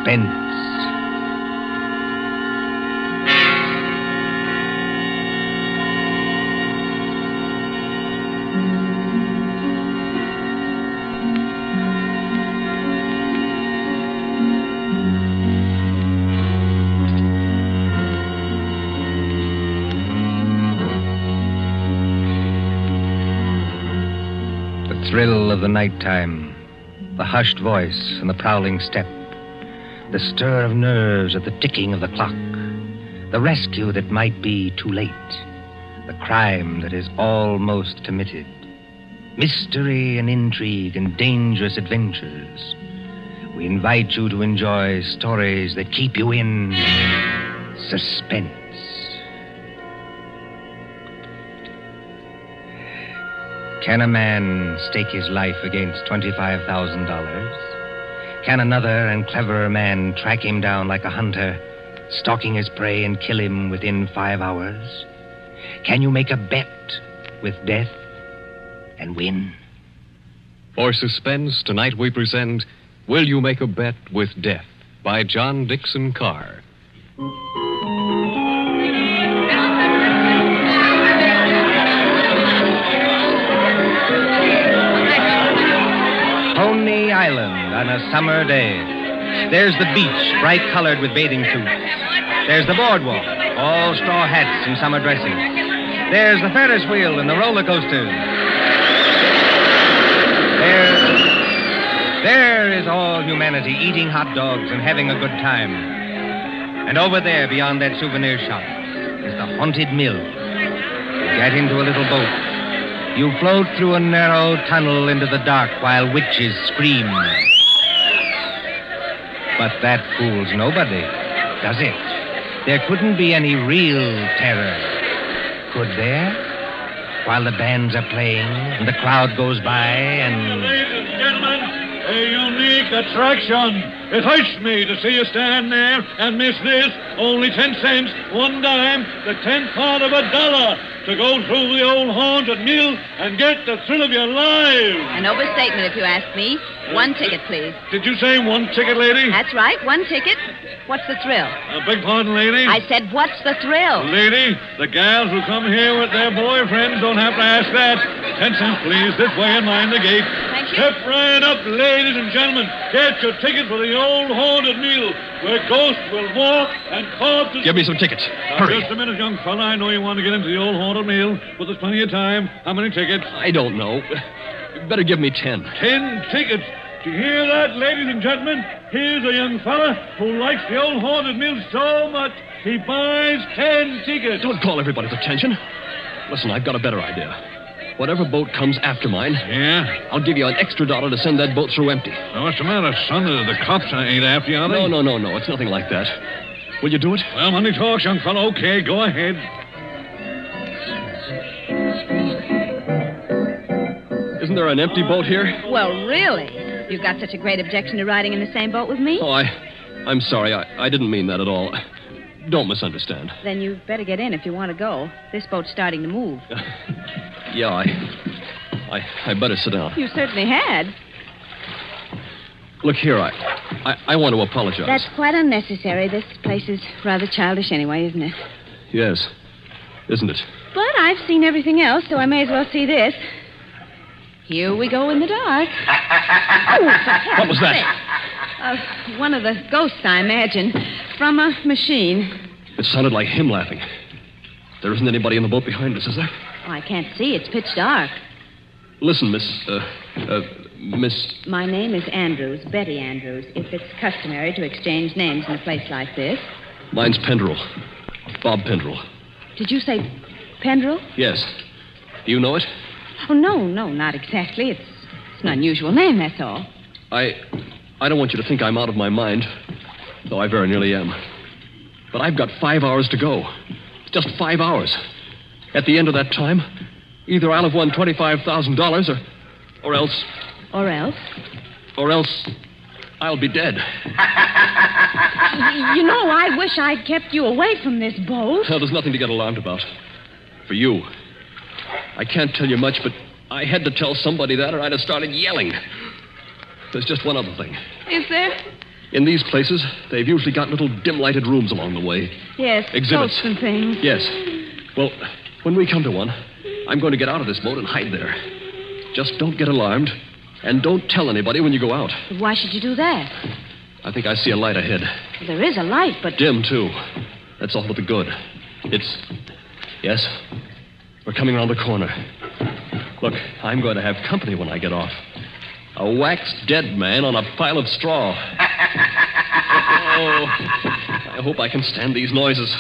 Suspense. The thrill of the nighttime, the hushed voice and the prowling step, the stir of nerves at the ticking of the clock, the rescue that might be too late, the crime that is almost committed, mystery and intrigue and dangerous adventures. We invite you to enjoy stories that keep you in suspense. Can a man stake his life against $25,000? Can another and cleverer man track him down like a hunter, stalking his prey and kill him within 5 hours? Can you make a bet with death and win? For Suspense, tonight we present Will You Make a Bet with Death by John Dixon Carr. Coney Island on a summer day. There's the beach, bright colored with bathing suits. There's the boardwalk, all straw hats and summer dresses. There's the Ferris wheel and the roller coasters. There is all humanity eating hot dogs and having a good time. And over there, beyond that souvenir shop, is the haunted mill. You get into a little boat. You float through a narrow tunnel into the dark while witches scream. But that fools nobody, does it? There couldn't be any real terror, could there? While the bands are playing and the crowd goes by and... Ladies and gentlemen, a unique attraction. It hurts me to see you stand there and miss this. Only 10 cents, 1 dime, the 10th part of $1 to go through the old haunted mill and get the thrill of your lives. An overstatement, if you ask me. 1 ticket, please. Did you say 1 ticket, lady? That's right, 1 ticket. What's the thrill? Beg pardon, lady? I said, what's the thrill? Lady, the gals who come here with their boyfriends don't have to ask that. 10 cents, please, this way and mind the gate. Thank you. Step right up, ladies and gentlemen. Get your ticket for the old haunted mill, where ghosts will walk and corpses... Give me some tickets. Hurry. Just a minute, young fella. I know you want to get into the old haunted mill, but there's plenty of time. How many tickets? I don't know. You better give me 10. 10 tickets. Do you hear that, ladies and gentlemen? Here's a young fella who likes the old haunted mill so much, he buys 10 tickets. Don't call everybody's attention. Listen, I've got a better idea. Whatever boat comes after mine, Yeah? I'll give you an extra $1 to send that boat through empty. Now, what's the matter, son? The cops ain't after you, are they? No. It's nothing like that. Will you do it? Well, money talks, young fellow. Okay, go ahead. Isn't there an empty boat here? Well, really? You've got such a great objection to riding in the same boat with me? Oh, I'm sorry. I didn't mean that at all. Don't misunderstand. Then you better get in if you want to go. This boat's starting to move. Yeah, I better sit down. You certainly had. Look here, I want to apologize. That's quite unnecessary. This place is rather childish anyway, isn't it? Yes, isn't it? But I've seen everything else, so I may as well see this. Here we go in the dark. What was that? One of the ghosts, I imagine, from a machine. It sounded like him laughing. There isn't anybody in the boat behind us, is there? Oh, I can't see. It's pitch dark. Listen, Miss... My name is Andrews, Betty Andrews, if it's customary to exchange names in a place like this. Mine's Pendrell. Bob Pendrell. Did you say Pendrell? Yes. Do you know it? Oh, no, not exactly. It's an unusual name, that's all. I don't want you to think I'm out of my mind, though I very nearly am. But I've got 5 hours to go. Just 5 hours. At the end of that time, either I'll have won $25,000 or else... Or else? Or else I'll be dead. You know, I wish I'd kept you away from this boat. Well, there's nothing to get alarmed about. For you. I can't tell you much, but I had to tell somebody that or I'd have started yelling. There's just one other thing. Is there? In these places, they've usually got little dim-lighted rooms along the way. Yes, Exhibits. boats and things. Yes. Well, when we come to one, I'm going to get out of this boat and hide there. Just don't get alarmed, and don't tell anybody when you go out. But why should you do that? I think I see a light ahead. Well, there is a light, but... Dim, too. That's all to the good. It's... Yes? We're coming around the corner. Look, I'm going to have company when I get off. A waxed dead man on a pile of straw. Oh, I hope I can stand these noises.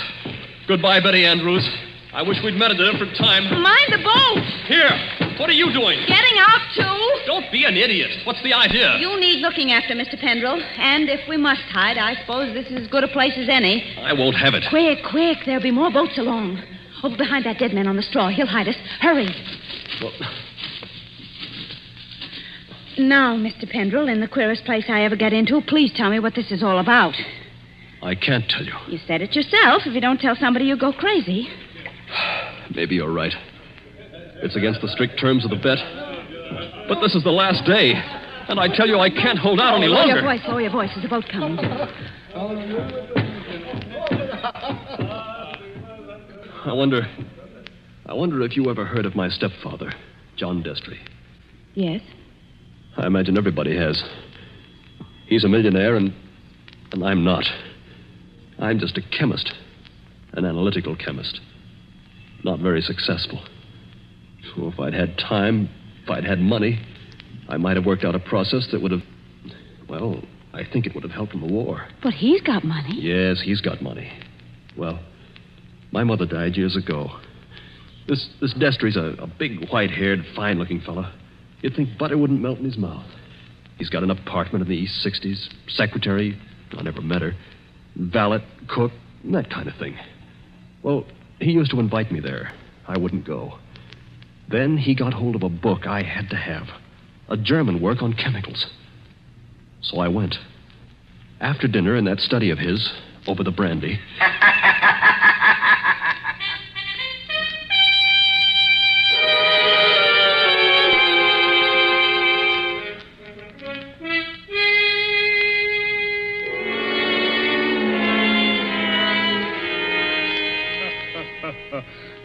Goodbye, Betty Andrews. I wish we'd met at a different time. Mind the boat! Here, what are you doing? Getting out, too? Don't be an idiot. What's the idea? You need looking after, Mr. Pendrell. And if we must hide, I suppose this is as good a place as any. I won't have it. Quick, quick. There'll be more boats along. Over behind that dead man on the straw. He'll hide us. Hurry. Well... Now, Mr. Pendrell, in the queerest place I ever get into, please tell me what this is all about. I can't tell you. You said it yourself. If you don't tell somebody, you'll go crazy. Maybe you're right. It's against the strict terms of the bet. But this is the last day. And I tell you, I can't hold out any longer. Lower your voice. There's a boat coming. I wonder if you ever heard of my stepfather, John Destry. Yes. I imagine everybody has. He's a millionaire, and I'm not. I'm just a chemist, an analytical chemist. Not very successful. So if I'd had time, if I'd had money, I might have worked out a process that would have... Well, I think it would have helped in the war. But he's got money. Yes, he's got money. Well, my mother died years ago. This Destry's a big, white-haired, fine-looking fella. You'd think butter wouldn't melt in his mouth. He's got an apartment in the East 60s, secretary, I never met her, valet, cook, that kind of thing. Well, he used to invite me there. I wouldn't go. Then he got hold of a book I had to have, a German work on chemicals. So I went. After dinner in that study of his, over the brandy...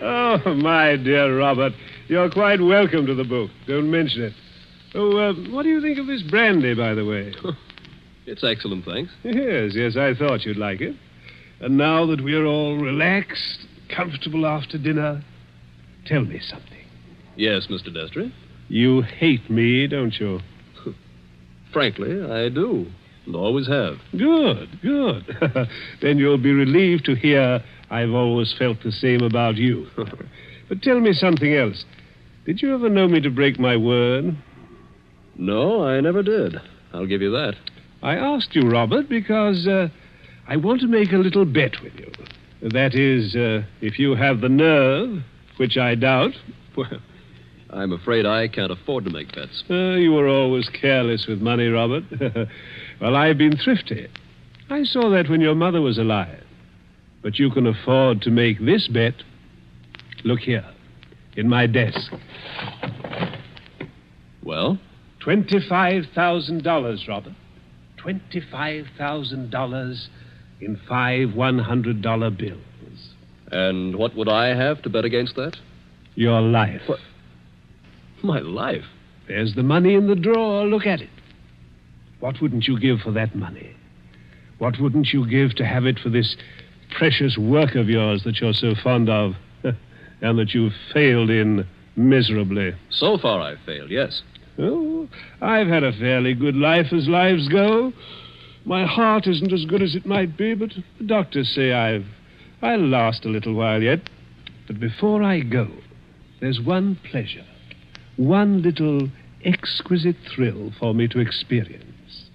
Oh, my dear Robert, you're quite welcome to the book. Don't mention it. Oh, what do you think of this brandy, by the way? It's excellent, thanks. Yes, I thought you'd like it. And now that we're all relaxed, comfortable after dinner, tell me something. Yes, Mr. Destry? You hate me, don't you? Frankly, I do. And always have. Good. Then you'll be relieved to hear I've always felt the same about you. But tell me something else. Did you ever know me to break my word? No, I never did. I'll give you that. I asked you, Robert, because I want to make a little bet with you. That is, if you have the nerve, which I doubt. Well, I'm afraid I can't afford to make bets. You were always careless with money, Robert. Well, I've been thrifty. I saw that when your mother was alive. But you can afford to make this bet. Look here, in my desk. Well? $25,000, Robert. $25,000 in 5 $100 bills. And what would I have to bet against that? Your life. What? My life? There's the money in the drawer. Look at it. What wouldn't you give for that money? What wouldn't you give to have it for this precious work of yours that you're so fond of and that you've failed in miserably? So far I've failed, yes. Oh, I've had a fairly good life as lives go. My heart isn't as good as it might be, but the doctors say I'll last a little while yet. But before I go, there's one pleasure, one little exquisite thrill for me to experience.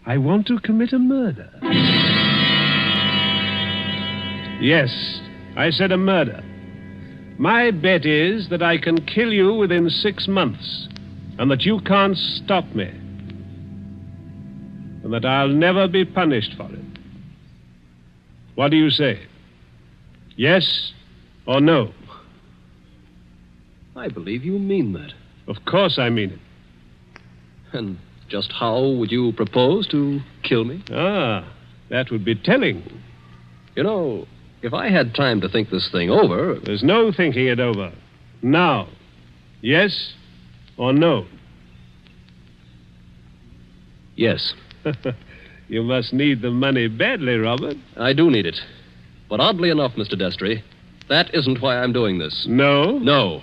I want to commit a murder. Yes, I said a murder. My bet is that I can kill you within 6 months, and that you can't stop me, and that I'll never be punished for it. What do you say? Yes or no? I believe you mean that. Of course I mean it. And Just how would you propose to kill me? Ah, that would be telling. You know, if I had time to think this thing over... There's no thinking it over. Now. Yes or no? Yes. You must need the money badly, Robert. I do need it. But oddly enough, Mr. Destry, that isn't why I'm doing this. No? No.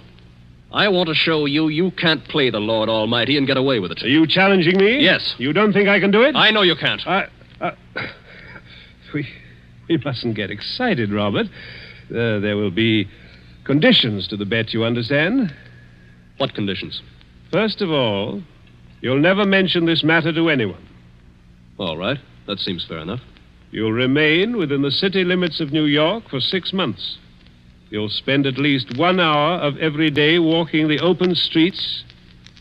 I want to show you can't play the Lord Almighty and get away with it. Are you challenging me? Yes. You don't think I can do it? I know you can't. We mustn't get excited, Robert. There will be conditions to the bet, you understand? What conditions? First of all, you'll never mention this matter to anyone. All right. That seems fair enough. You'll remain within the city limits of New York for 6 months. You'll spend at least 1 hour of every day walking the open streets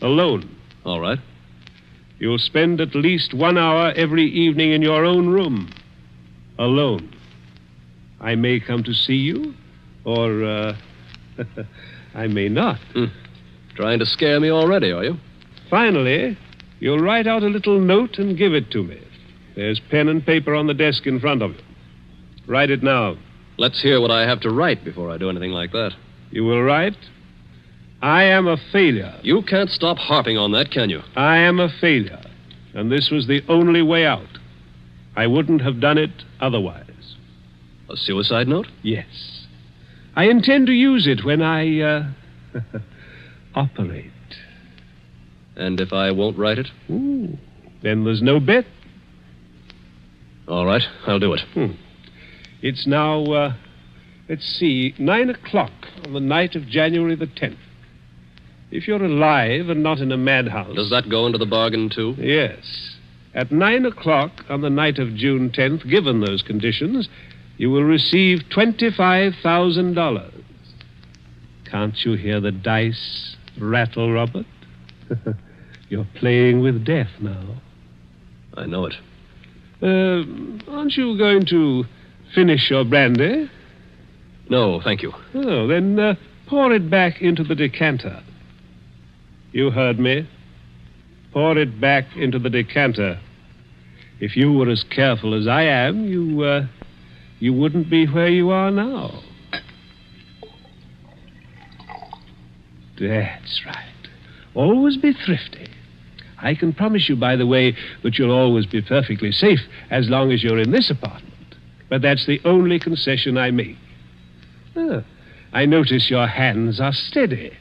alone. All right. You'll spend at least 1 hour every evening in your own room, alone. I may come to see you, or I may not. Trying to scare me already, are you? Finally, you'll write out a little note and give it to me. There's pen and paper on the desk in front of you. Write it now. Let's hear what I have to write before I do anything like that. You will write, I am a failure. You can't stop harping on that, can you? I am a failure, and this was the only way out. I wouldn't have done it otherwise. A suicide note? Yes. I intend to use it when I, operate. And if I won't write it? Ooh, then there's no bet. All right, I'll do it. It's now, let's see, 9 o'clock on the night of January the 10th. If you're alive and not in a madhouse... Does that go into the bargain, too? Yes. At 9 o'clock on the night of June 10th, given those conditions, you will receive $25,000. Can't you hear the dice rattle, Robert? You're playing with death now. I know it. Aren't you going to finish your brandy? No, thank you. Oh, then pour it back into the decanter. You heard me. Pour it back into the decanter. If you were as careful as I am, you wouldn't be where you are now. That's right. Always be thrifty. I can promise you, by the way, that you'll always be perfectly safe as long as you're in this apartment. But that's the only concession I make. I notice your hands are steady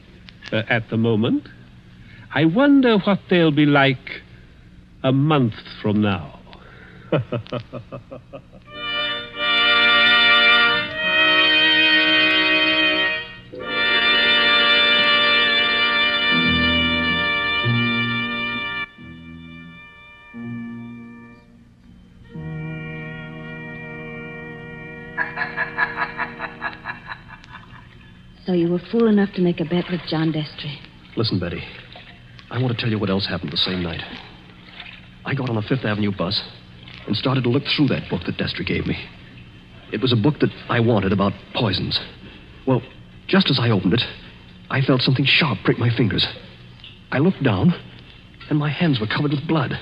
at the moment. I wonder what they'll be like a month from now. So you were fool enough to make a bet with John Destry. Listen, Betty. I want to tell you what else happened the same night. I got on a Fifth Avenue bus and started to look through that book that Destry gave me. It was a book that I wanted about poisons. Well, just as I opened it, I felt something sharp prick my fingers. I looked down, and my hands were covered with blood.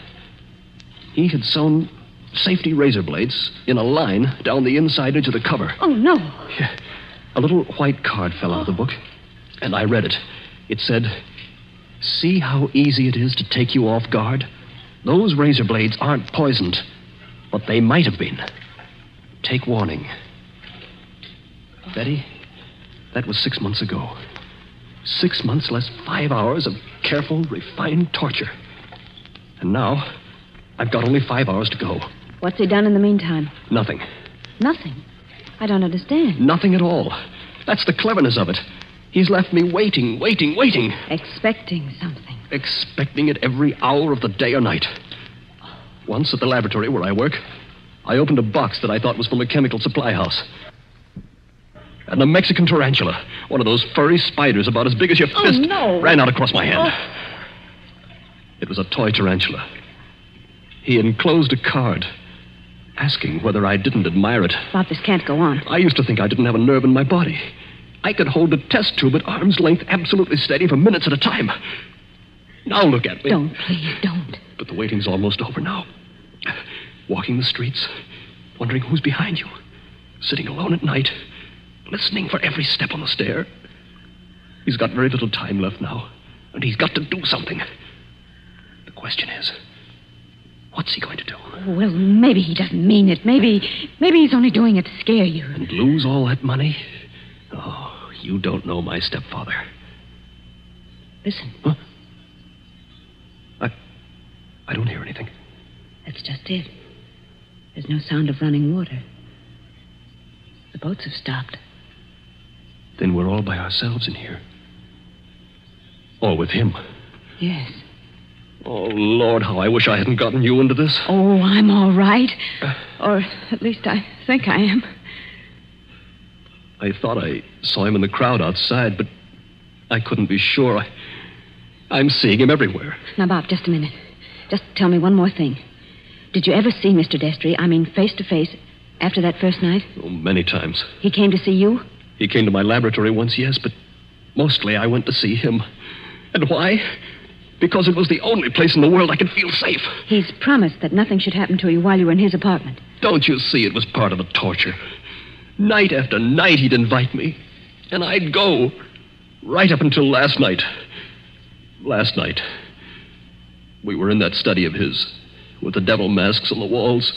He had sewn safety razor blades in a line down the inside edge of the cover. Oh, no. Yeah. A little white card fell out of the book, and I read it. It said, "See how easy it is to take you off guard? Those razor blades aren't poisoned, but they might have been. Take warning." Betty, that was 6 months ago. 6 months less 5 hours of careful, refined torture. And now, I've got only 5 hours to go. What's he done in the meantime? Nothing. Nothing. I don't understand. Nothing at all. That's the cleverness of it. He's left me waiting. Expecting something. Expecting it every hour of the day or night. Once at the laboratory where I work, I opened a box that I thought was from a chemical supply house. And a Mexican tarantula, one of those furry spiders about as big as your fist, ran out across my hand. It was a toy tarantula. He enclosed a card asking whether I didn't admire it. Bob, this can't go on. I used to think I didn't have a nerve in my body. I could hold a test tube at arm's length absolutely steady for minutes at a time. Now look at me. Don't, please, don't. But the waiting's almost over now. Walking the streets, wondering who's behind you. Sitting alone at night, listening for every step on the stair. He's got very little time left now, and he's got to do something. The question is, what's he going to do? Well, maybe he doesn't mean it. Maybe he's only doing it to scare you. And lose all that money? Oh, you don't know my stepfather. Listen. Huh? I don't hear anything. That's just it. There's no sound of running water. The boats have stopped. Then we're all by ourselves in here. All with him. Yes. Oh, Lord, how I wish I hadn't gotten you into this. Oh, I'm all right. Or at least I think I am. I thought I saw him in the crowd outside, but I couldn't be sure. I'm seeing him everywhere. Now, Bob, just a minute. Just tell me one more thing. Did you ever see Mr. Destry, I mean face to face, after that first night? Oh, many times. He came to see you? He came to my laboratory once, yes, but mostly I went to see him. And why? Because it was the only place in the world I could feel safe. He's promised that nothing should happen to you while you were in his apartment. Don't you see it was part of the torture? Night after night he'd invite me, and I'd go, right up until last night. Last night, we were in that study of his, with the devil masks on the walls,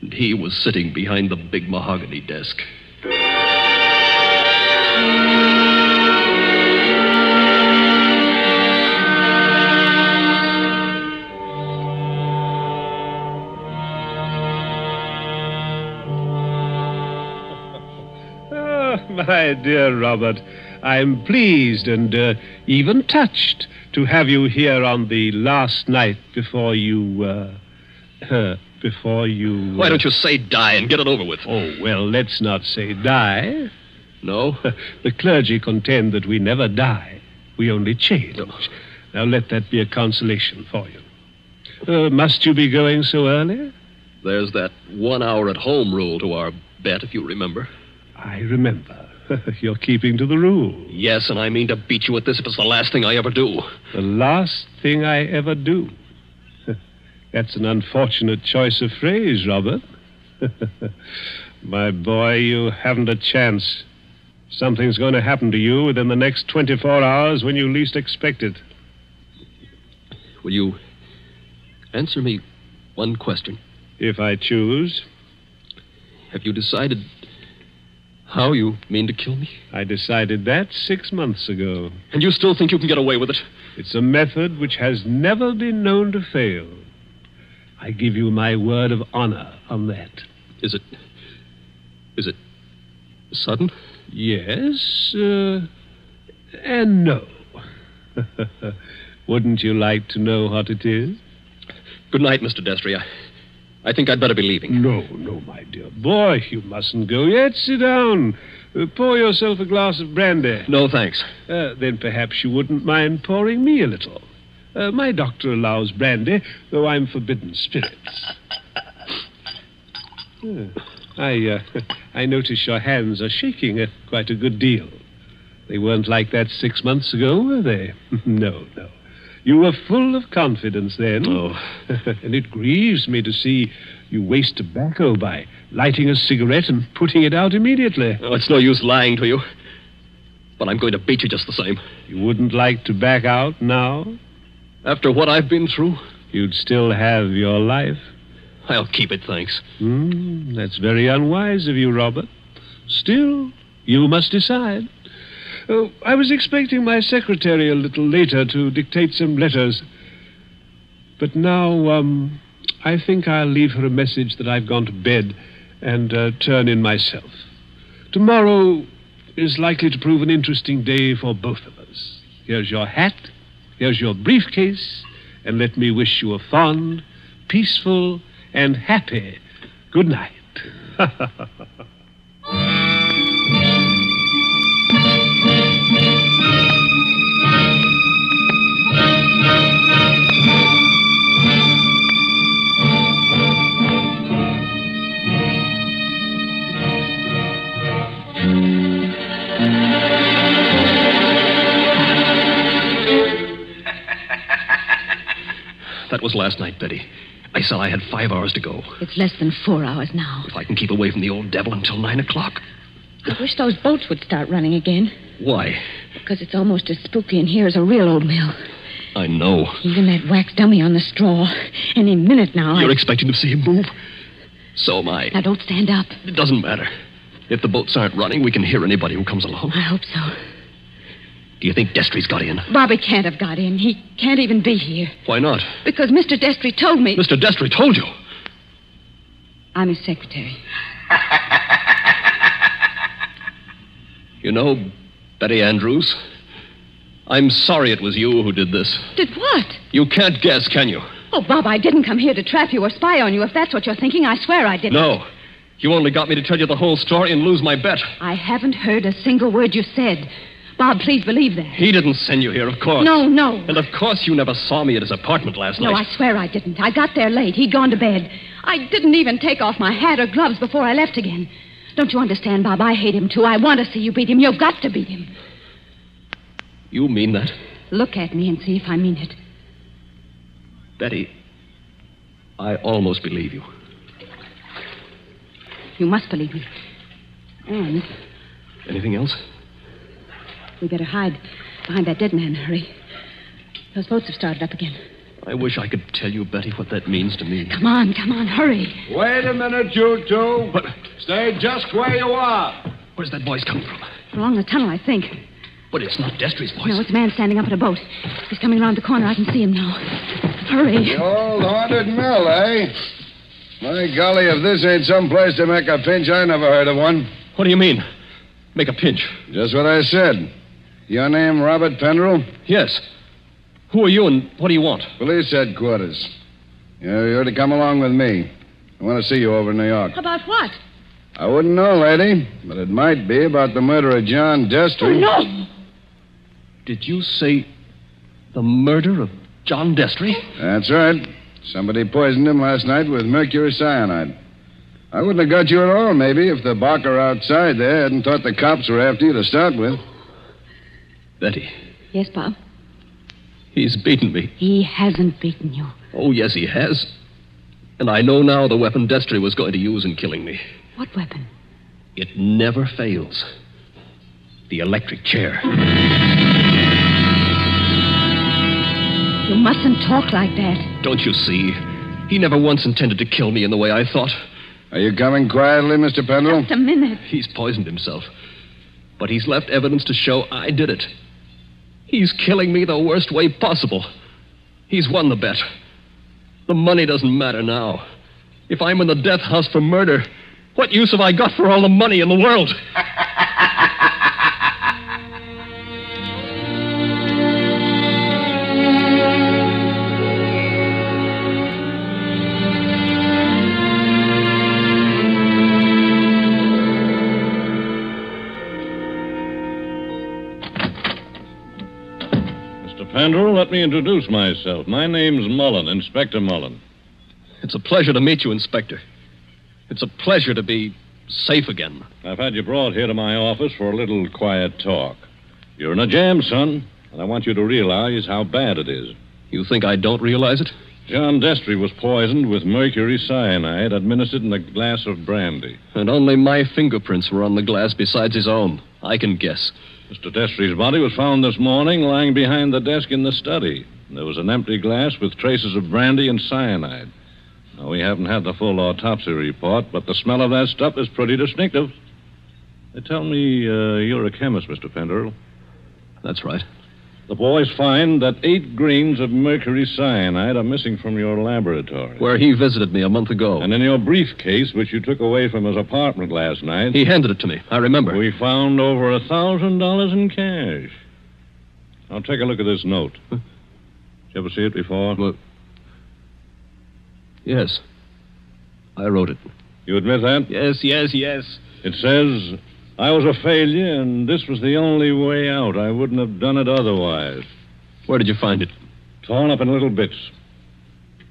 and he was sitting behind the big mahogany desk. My dear Robert, I'm pleased and even touched to have you here on the last night before you... Why don't you say die and get it over with? Oh, well, let's not say die. No? The clergy contend that we never die. We only change. No. Now, let that be a consolation for you. Must you be going so early? There's that 1 hour at home rule to our bet, if you remember. I remember. You're keeping to the rule. Yes, and I mean to beat you at this if it's the last thing I ever do. The last thing I ever do. That's an unfortunate choice of phrase, Robert. My boy, you haven't a chance. Something's going to happen to you within the next 24 hours when you least expect it. Will you answer me one question? If I choose. Have you decided how you mean to kill me? I decided that 6 months ago. And you still think you can get away with it? It's a method which has never been known to fail. I give you my word of honor on that. Is it sudden? Yes, and no. Wouldn't you like to know what it is? Good night, Mr. Destry. I think I'd better be leaving. No, my dear boy, you mustn't go yet. Sit down. Pour yourself a glass of brandy. No, thanks. Then perhaps you wouldn't mind pouring me a little. My doctor allows brandy, though I'm forbidden spirits. I notice your hands are shaking quite a good deal. They weren't like that 6 months ago, were they? No. You were full of confidence then. Oh. And it grieves me to see you waste tobacco by lighting a cigarette and putting it out immediately. Oh, it's no use lying to you. But I'm going to beat you just the same. You wouldn't like to back out now? After what I've been through? You'd still have your life. I'll keep it, thanks. That's very unwise of you, Robert. Still, you must decide. Oh, I was expecting my secretary a little later to dictate some letters. But now, I think I'll leave her a message that I've gone to bed and turn in myself. Tomorrow is likely to prove an interesting day for both of us. Here's your hat, here's your briefcase, and let me wish you a fond, peaceful, and happy good night. That That was last night, Betty. I said I had 5 hours to go. It's less than 4 hours now. If I can keep away from the old devil until 9 o'clock. I wish those boats would start running again. Why? Because it's almost as spooky in here as a real old mill. I know. Even that wax dummy on the straw. Any minute now. You're expecting to see him move? So am I. Now, don't stand up. It doesn't matter. If the boats aren't running, we can hear anybody who comes along. I hope so. Do you think Destry's got in? Bobby can't have got in. He can't even be here. Why not? Because Mr. Destry told me... Mr. Destry told you. I'm his secretary. You know, Betty Andrews, I'm sorry it was you who did this. Did what? You can't guess, can you? Oh, Bob, I didn't come here to trap you or spy on you. If that's what you're thinking, I swear I didn't. No. You only got me to tell you the whole story and lose my bet. I haven't heard a single word you said. Bob, please believe that. He didn't send you here, of course. No. And of course you never saw me at his apartment last night. No, I swear I didn't. I got there late. He'd gone to bed. I didn't even take off my hat or gloves before I left again. Don't you understand, Bob? I hate him, too. I want to see you beat him. You've got to beat him. You mean that? Look at me and see if I mean it. Betty, I almost believe you. You must believe me. And Anything else? we better hide behind that dead man. Hurry. Those boats have started up again. I wish I could tell you, Betty, what that means to me. Come on, hurry. Wait a minute, you two. What? Stay just where you are. Where's that voice coming from? Along the tunnel, I think. But it's not Destry's voice. No, it's a man standing up at a boat. He's coming around the corner. I can see him now. Hurry. The old haunted mill, eh? My golly, if this ain't some place to make a pinch, I never heard of one. What do you mean? Make a pinch? Just what I said. Your name, Robert Pendrell? Yes. Who are you and what do you want? Police headquarters. You're to come along with me. I want to see you over in New York. About what? I wouldn't know, lady, but it might be about the murder of John Destry. Oh, no. Did you say the murder of John Destry? That's right. Somebody poisoned him last night with mercury cyanide. I wouldn't have got you at all, maybe, if the barker outside there hadn't thought the cops were after you to start with. Betty, Yes, Bob? he's beaten me. He hasn't beaten you. Oh, yes, he has. And I know now the weapon Destry was going to use in killing me. What weapon? It never fails. The electric chair. You mustn't talk like that. Don't you see? He never once intended to kill me in the way I thought. Are you coming quietly, Mr. Pendrell? Just a minute. He's poisoned himself. But he's left evidence to show I did it. He's killing me the worst way possible. He's won the bet. The money doesn't matter now. If I'm in the death house for murder, what use have I got for all the money in the world? Pendrell, let me introduce myself. My name's Mullen, Inspector Mullen. It's a pleasure to meet you, Inspector. It's a pleasure to be safe again. I've had you brought here to my office for a little quiet talk. You're in a jam, son, and I want you to realize how bad it is. You think I don't realize it? John Destry was poisoned with mercury cyanide administered in a glass of brandy. And only my fingerprints were on the glass besides his own. I can guess. Mr. Destry's body was found this morning lying behind the desk in the study. There was an empty glass with traces of brandy and cyanide. Now, we haven't had the full autopsy report, but the smell of that stuff is pretty distinctive. They tell me you're a chemist, Mr. Pendrell. That's right. The boys find that 8 grains of mercury cyanide are missing from your laboratory. Where he visited me a month ago. And in your briefcase, which you took away from his apartment last night... He handed it to me. I remember. We found over $1,000 in cash. Now, take a look at this note. Huh? Did you ever see it before? Well, yes. I wrote it. You admit that? Yes. It says, I was a failure, and this was the only way out. I wouldn't have done it otherwise. Where did you find it? Torn up in little bits.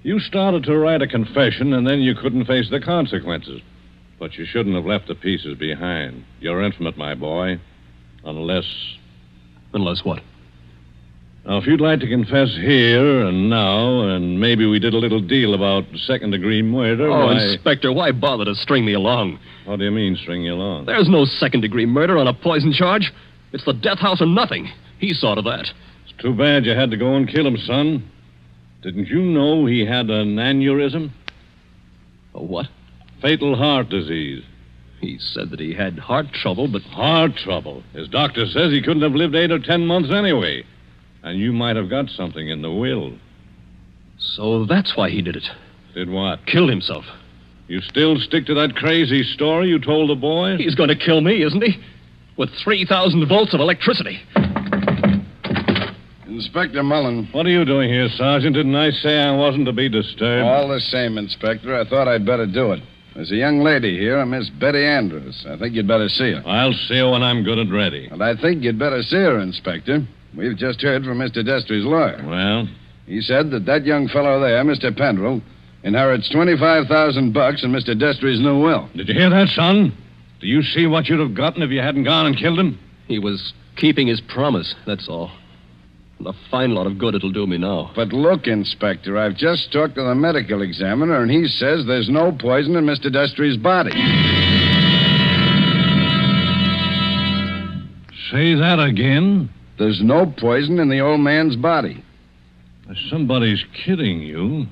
You started to write a confession, and then you couldn't face the consequences. But you shouldn't have left the pieces behind. You're intimate, my boy. Unless... Unless what? Now, if you'd like to confess here and now, and maybe we did a little deal about second-degree murder, Oh, Inspector, why bother to string me along? What do you mean, string you along? There's no second-degree murder on a poison charge. It's the death house or nothing. He saw to that. It's too bad you had to go and kill him, son. Didn't you know he had an aneurysm? A what? Fatal heart disease. He said that he had heart trouble, but... Heart trouble. His doctor says he couldn't have lived 8 or 10 months anyway. And you might have got something in the will. So that's why he did it. Did what? Killed himself. You still stick to that crazy story you told the boys? He's going to kill me, isn't he? With 3,000 volts of electricity. Inspector Mullen. What are you doing here, Sergeant? Didn't I say I wasn't to be disturbed? All the same, Inspector, I thought I'd better do it. There's a young lady here, a Miss Betty Andrews. I think you'd better see her. I'll see her when I'm good and ready. And I think you'd better see her, Inspector. We've just heard from Mr. Destry's lawyer. Well? He said that young fellow there, Mr. Pendrell, inherits $25,000 in Mr. Destry's new will. Did you hear that, son? Do you see what you'd have gotten if you hadn't gone and killed him? He was keeping his promise, that's all. And a fine lot of good it'll do me now. But look, Inspector, I've just talked to the medical examiner, and he says there's no poison in Mr. Destry's body. Say that again? There's no poison in the old man's body. Somebody's kidding you.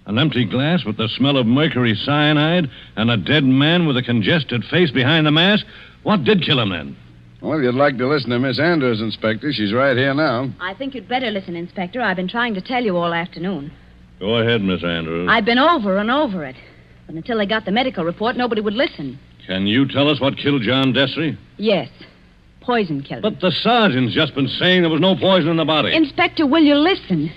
An empty glass with the smell of mercury cyanide and a dead man with a congested face behind the mask? What did kill him then? Well, if you'd like to listen to Miss Andrews, Inspector, she's right here now. I think you'd better listen, Inspector. I've been trying to tell you all afternoon. Go ahead, Miss Andrews. I've been over and over it. But until they got the medical report, nobody would listen. Can you tell us what killed John Destry? Yes. Poison killed him. But the sergeant's just been saying there was no poison in the body. Inspector, will you listen?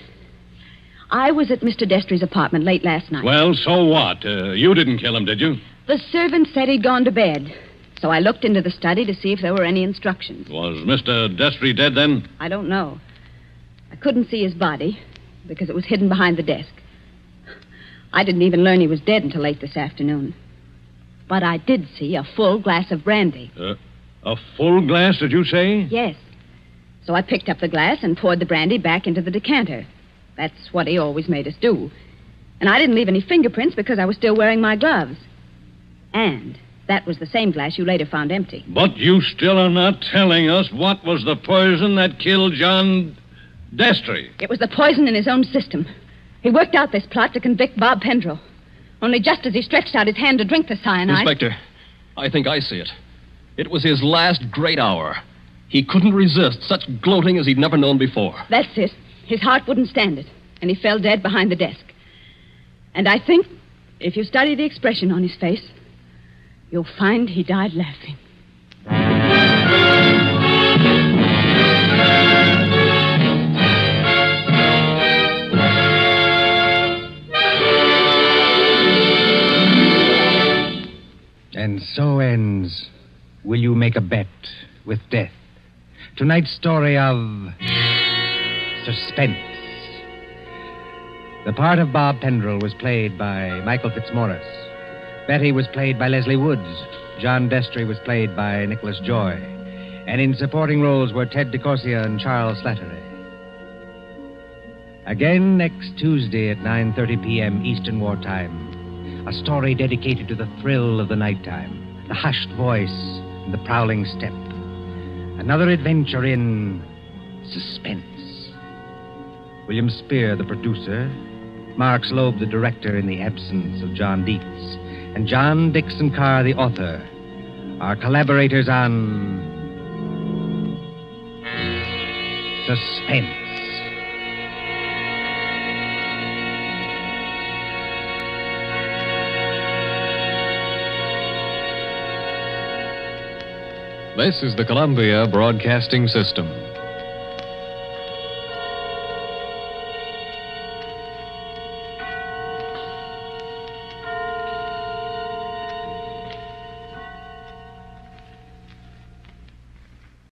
I was at Mr. Destry's apartment late last night. Well, so what? You didn't kill him, did you? The servant said he'd gone to bed. So I looked into the study to see if there were any instructions. Was Mr. Destry dead then? I don't know. I couldn't see his body because it was hidden behind the desk. I didn't even learn he was dead until late this afternoon. But I did see a full glass of brandy. A full glass, did you say? Yes. So I picked up the glass and poured the brandy back into the decanter. That's what he always made us do. And I didn't leave any fingerprints because I was still wearing my gloves. And that was the same glass you later found empty. But you still are not telling us what was the poison that killed John Destry. It was the poison in his own system. He worked out this plot to convict Bob Pendrell. Only just as he stretched out his hand to drink the cyanide... Inspector, I think I see it. It was his last great hour. He couldn't resist such gloating as he'd never known before. That's it. His heart wouldn't stand it, and he fell dead behind the desk. And I think, if you study the expression on his face, you'll find he died laughing. And so ends Will You Make a Bet with Death? Tonight's story of Suspense. The part of Bob Pendrell was played by Michael Fitzmaurice. Betty was played by Leslie Woods. John Destry was played by Nicholas Joy. And in supporting roles were Ted DeCorsia and Charles Slattery. Again next Tuesday at 9:30 p.m. Eastern Wartime. A story dedicated to the thrill of the nighttime, the hushed voice and the prowling step. Another adventure in Suspense. William Spear, the producer, Mark Slobe, the director in the absence of John Dietz, and John Dixon Carr, the author, are collaborators on Suspense. This is the Columbia Broadcasting System.